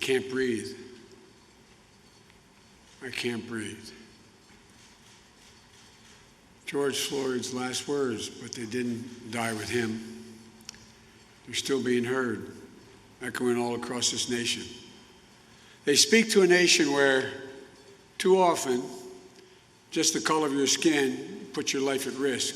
can't breathe. I can't breathe. George Floyd's last words, but they didn't die with him. They're still being heard, echoing all across this nation. They speak to a nation where, too often, just the color of your skin puts your life at risk.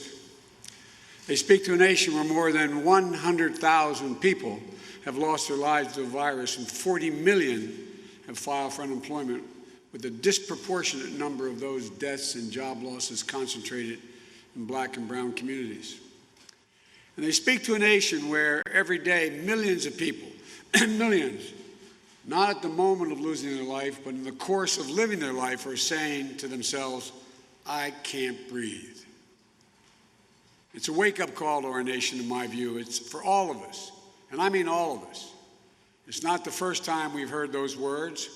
They speak to a nation where more than 100,000 people have lost their lives to the virus and 40 million have filed for unemployment, with a disproportionate number of those deaths and job losses concentrated in black and brown communities. And they speak to a nation where every day millions of people, millions, not at the moment of losing their life, but in the course of living their life, are saying to themselves, I can't breathe. It's a wake-up call to our nation, in my view. It's for all of us, and I mean all of us. It's not the first time we've heard those words.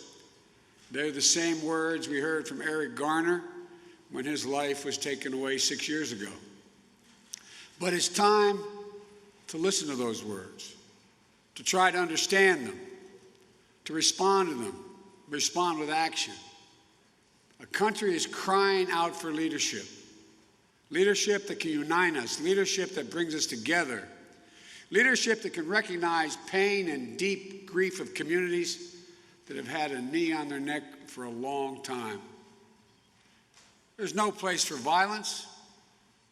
They're the same words we heard from Eric Garner when his life was taken away 6 years ago. But it's time to listen to those words, to try to understand them, to respond to them, respond with action. A country is crying out for leadership. Leadership that can unite us, leadership that brings us together, leadership that can recognize pain and deep grief of communities that have had a knee on their neck for a long time. There's no place for violence,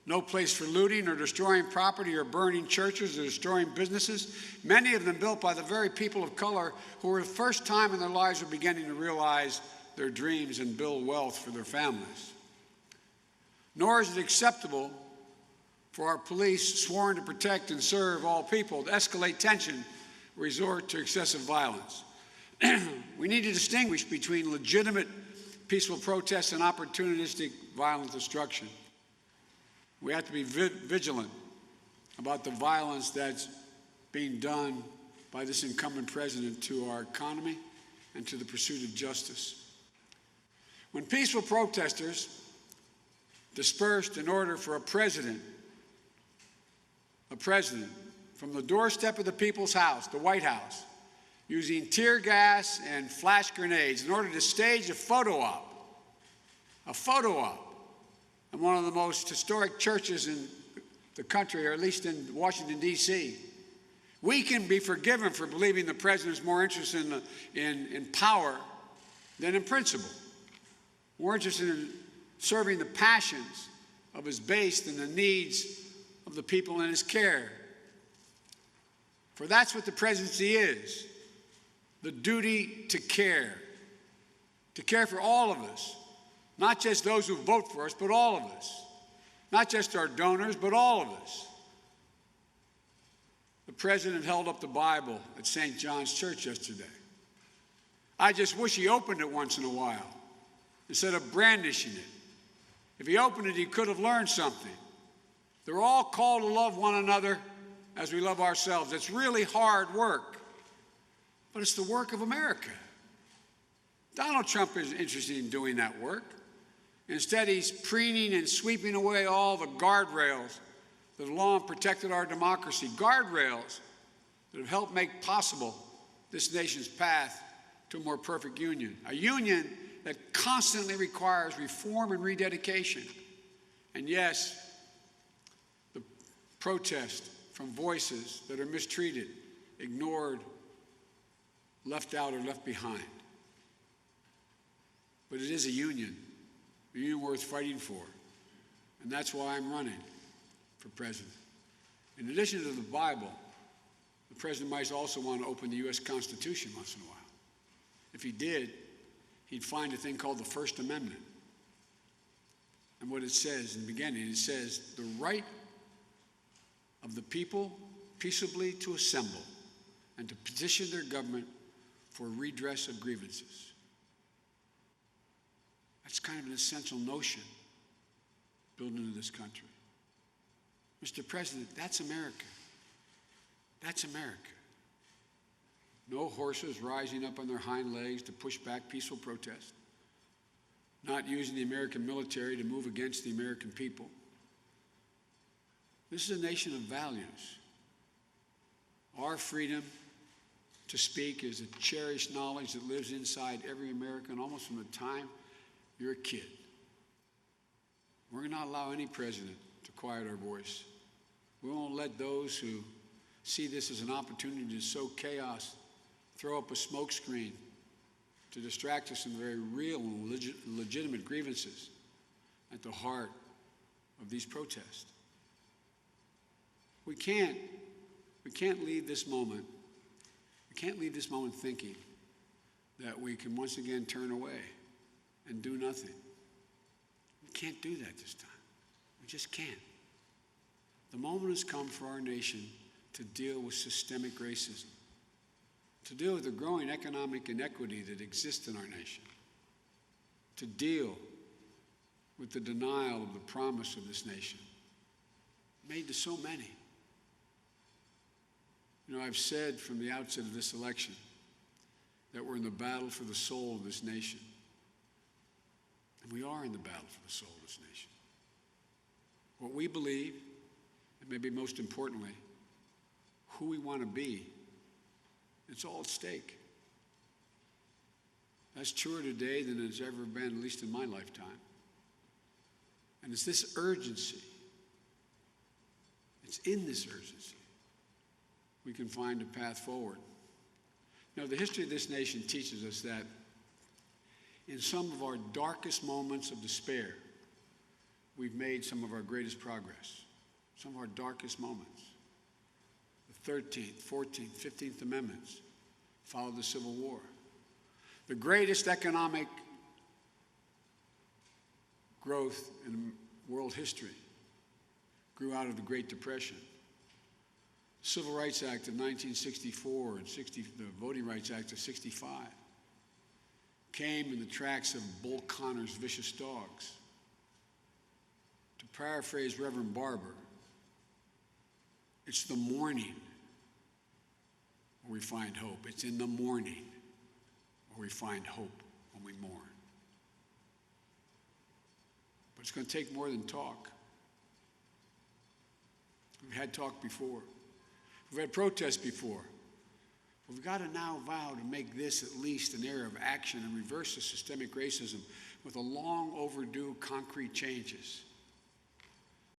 no place for looting or destroying property or burning churches or destroying businesses, many of them built by the very people of color who for the first time in their lives are beginning to realize their dreams and build wealth for their families. Nor is it acceptable for our police, sworn to protect and serve all people, to escalate tension, resort to excessive violence. We need to distinguish between legitimate peaceful protests and opportunistic violent destruction. We have to be vigilant about the violence that's being done by this incumbent president to our economy and to the pursuit of justice. When peaceful protesters dispersed in order for a president from the doorstep of the people's house, the White House, using tear gas and flash grenades in order to stage a photo op in one of the most historic churches in the country, or at least in Washington, D.C. We can be forgiven for believing the president is more interested in power than in principle, more interested in serving the passions of his base than the needs of the people in his care. For that's what the presidency is, the duty to care for all of us, not just those who vote for us, but all of us, not just our donors, but all of us. The president held up the Bible at St. John's Church yesterday. I just wish he opened it once in a while instead of brandishing it. If he opened it, he could have learned something. They're all called to love one another as we love ourselves. It's really hard work, but it's the work of America. Donald Trump isn't interested in doing that work. Instead, he's preening and sweeping away all the guardrails that have long protected our democracy, guardrails that have helped make possible this nation's path to a more perfect union, a union that constantly requires reform and rededication. And yes, the protest from voices that are mistreated, ignored, left out, or left behind. But it is a union worth fighting for. And that's why I'm running for president. In addition to the Bible, the president might also want to open the U.S. Constitution once in a while. If he did, he'd find a thing called the First Amendment. And what it says in the beginning, it says, the right of the people peaceably to assemble and to petition their government for redress of grievances. That's kind of an essential notion built into this country. Mr. President, that's America. That's America. No horses rising up on their hind legs to push back peaceful protest. Not using the American military to move against the American people. This is a nation of values. Our freedom to speak is a cherished knowledge that lives inside every American almost from the time you're a kid. We're going to not allow any president to quiet our voice. We won't let those who see this as an opportunity to sow chaos throw up a smokescreen to distract us from the very real and legitimate grievances at the heart of these protests. We can't leave this moment. We can't leave this moment thinking that we can once again turn away and do nothing. We can't do that this time. We just can't. The moment has come for our nation to deal with systemic racism, to deal with the growing economic inequity that exists in our nation, to deal with the denial of the promise of this nation made to so many. You know, I've said from the outset of this election that we're in the battle for the soul of this nation. And we are in the battle for the soul of this nation. What we believe, and maybe most importantly, who we want to be, it's all at stake. That's truer today than it's ever been, at least in my lifetime. And it's this urgency, it's in this urgency we can find a path forward. Now, the history of this nation teaches us that in some of our darkest moments of despair, we've made some of our greatest progress. Some of our darkest moments. The 13th, 14th, 15th Amendments followed the Civil War. The greatest economic growth in world history grew out of the Great Depression. The Civil Rights Act of 1964 and the Voting Rights Act of 65 came in the tracks of Bull Connor's vicious dogs. To paraphrase Reverend Barber, it's the morning where we find hope. It's in the morning where we find hope when we mourn. But it's going to take more than talk. We've had talk before. We've had protests before. But we've got to now vow to make this at least an era of action and reverse the systemic racism with the long overdue concrete changes